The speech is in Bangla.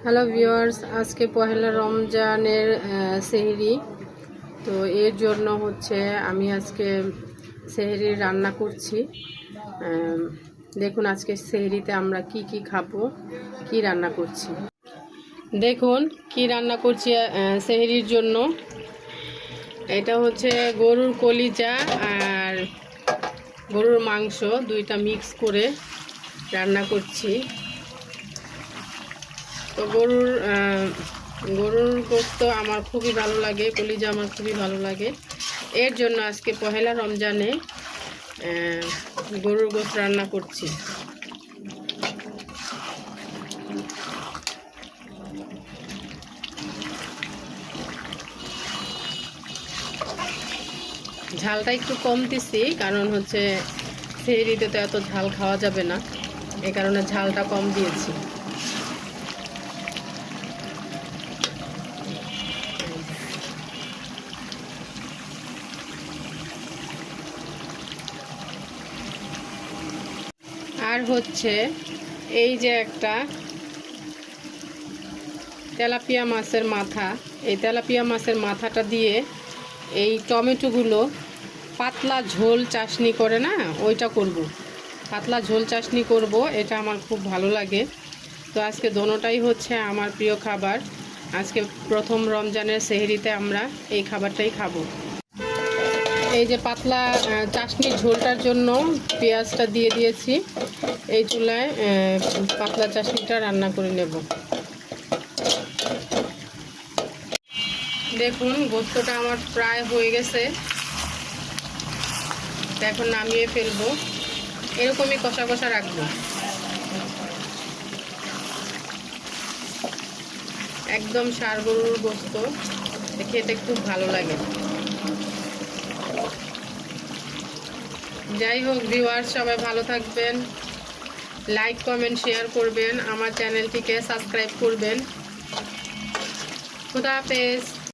হ্যালো ভিউয়ার্স, আজকে পহেলা রমজানের সেহরি। তো এর জন্য হচ্ছে আমি আজকে সেহরি রান্না করছি। দেখুন আজকে সেহরিতে আমরা কি কি খাবো, কি রান্না করছি। দেখুন কি রান্না করছি সেহরির জন্য। এটা হচ্ছে গরুর কলিজা আর গরুর মাংস দুইটা মিক্স করে রান্না করছি। তো গরুর গোশত আমার খুবই ভালো লাগে, কলিজা আমার খুবই ভালো লাগে। এর জন্য আজকে পহেলা রমজানে গরুর গোশত রান্না করছি। ঝালটা একটু কম দিছি, কারণ হচ্ছে সেহরিতে তো এত ঝাল খাওয়া যাবে না, এই কারণে ঝালটা কম দিয়েছি। আর হচ্ছে এই যে একটা তেলাপিয়া মাছের মাথা, এই তেলাপিয়া মাছের মাথাটা দিয়ে এই টমেটোগুলো পাতলা ঝোল চাশনি করে না, ওইটা করব। পাতলা ঝোল চাশনি করব, এটা আমার খুব ভালো লাগে। তো আজকে দোনোটাই হচ্ছে আমার প্রিয় খাবার। আজকে প্রথম রমজানের সেহরিতে আমরা এই খাবারটাই খাবো। এই যে পাতলা চাশনির ঝোলটার জন্য পেঁয়াজটা দিয়ে দিয়েছি। এই চুলায় পাতলা চাশনিটা রান্না করে নেব। দেখুন গোস্তটা আমার প্রায় হয়ে গেছে, এখন নামিয়ে ফেলবো। এরকমই কষা কষা রাখবো, একদম ষাঁড় গরুর গোস্ত খেতে খুব ভালো লাগে। যাই হোক ভিউয়ার্স, সবাই ভালো থাকবেন, লাইক কমেন্ট শেয়ার করবেন, আমার চ্যানেলটিকে সাবস্ক্রাইব করবেন। খুদা হাফেজ।